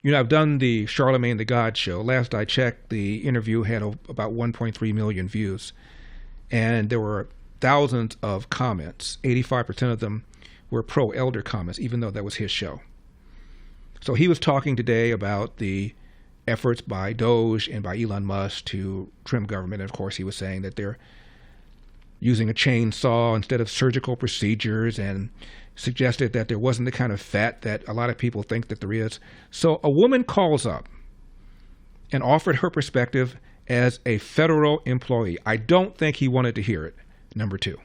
I've done the Charlemagne the God show. Last I checked, the interview had about 1.3 million views, and there were thousands of comments. 85% of them were pro-elder comments, even though that was his show. So he was talking today about the efforts by Doge and by Elon Musk to trim government. And of course, he was saying that they're using a chainsaw instead of surgical procedures, and suggested that there wasn't the kind of fat that a lot of people think that there is. So a woman calls up and offered her perspective as a federal employee. I don't think he wanted to hear it. Number two.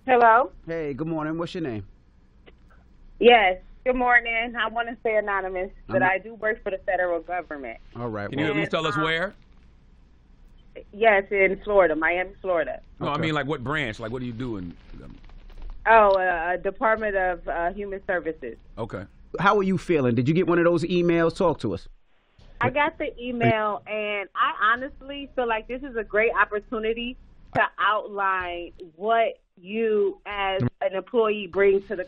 Hello? Hey, good morning. What's your name? Yes. Good morning. I want to stay anonymous, but I do work for the federal government. All right. Can you at least tell us where? Yes, in Florida, Miami, Florida. No, I mean, like, what branch? Like, what do you do in? Department of Human Services. Okay. How are you feeling? Did you get one of those emails? Talk to us. I got the email, and I honestly feel like this is a great opportunity to outline what you as an employee bring to the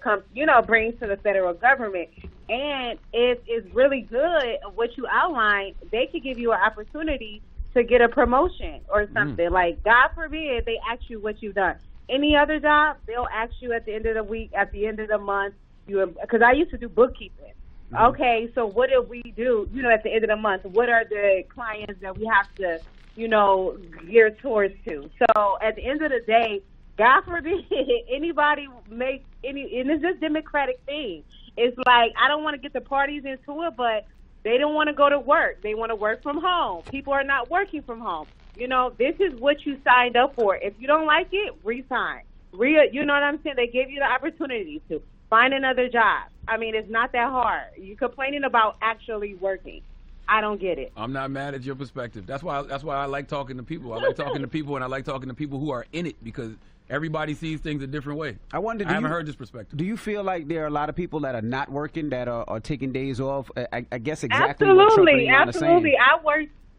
bring to the federal government. And if it's really good what you outline, they could give you an opportunity to get a promotion or something. Like, God forbid they ask you what you've done. Any other job, they'll ask you at the end of the week, at the end of the month, because I used to do bookkeeping. Okay, so what did we do, at the end of the month? What are the clients that we have to, gear towards to? So at the end of the day, God forbid anybody make any, and it's just democratic thing. It's like, I don't want to get the parties into it, but they don't want to go to work. They want to work from home. People are not working from home. This is what you signed up for. If you don't like it, resign. You know what I'm saying? They gave you the opportunity to find another job. I mean, it's not that hard. You're complaining about actually working. I don't get it. I'm not mad at your perspective. That's why I like talking to people. I like talking to people, and I like talking to people who are in it, because everybody sees things a different way. I haven't heard this perspective. Do you feel like there are a lot of people that are not working, that are taking days off? I guess exactly what Trump and Elon are saying. Absolutely.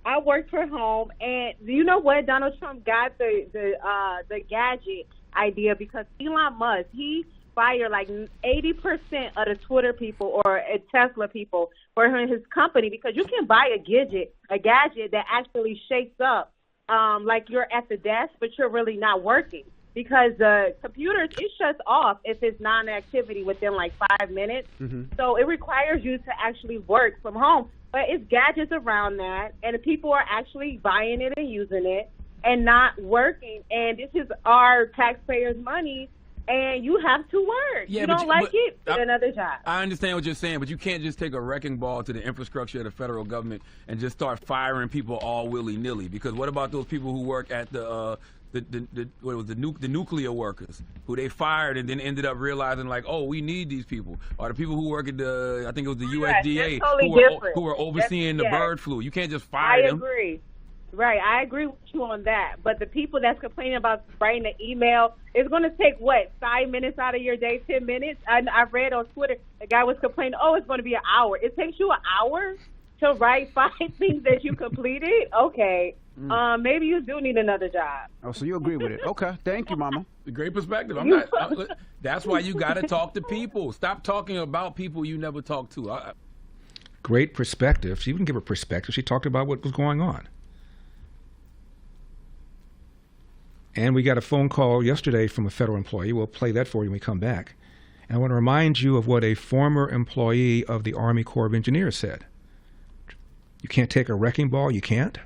I work from home, and you know what? Donald Trump got the gadget idea because Elon Musk, he fired like 80% of the Twitter people or Tesla people for his company, because you can buy a gadget that actually shakes up like you're at the desk, but you're really not working. Because the computers, it shuts off if it's non-activity within like 5 minutes. So it requires you to actually work from home. But it's gadgets around that, and the people are actually buying it and using it and not working. And this is our taxpayers' money, and you have to work. Yeah, you don't like it, get another job. I understand what you're saying, but you can't just take a wrecking ball to the infrastructure of the federal government and just start firing people all willy-nilly. Because what about those people who work at the nuclear workers who they fired and then ended up realizing, like, oh, we need these people, or the people who work at I think it was the USDA, who were overseeing the bird flu. You can't just fire them. I agree. Right, I agree with you on that. But the people that's complaining about writing an email, it's going to take, 5 minutes out of your day, 10 minutes? I read on Twitter, the guy was complaining, it's going to be an hour. It takes you an hour to write 5 things that you completed? Okay. Maybe you do need another job. Oh, so you agree with it. Okay. Thank you, Mama. Great perspective. That's why you got to talk to people. Stop talking about people you never talked to. Great perspective. She didn't give a perspective. She talked about what was going on. And we got a phone call yesterday from a federal employee. We'll play that for you when we come back. And I want to remind you of what a former employee of the Army Corps of Engineers said. You can't take a wrecking ball. You can't.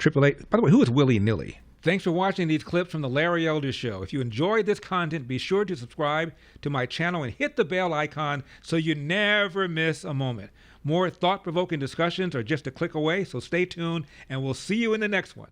888. By the way, who is willy-nilly? Thanks for watching these clips from The Larry Elder Show. If you enjoyed this content, be sure to subscribe to my channel and hit the bell icon so you never miss a moment. More thought-provoking discussions are just a click away, so stay tuned, and we'll see you in the next one.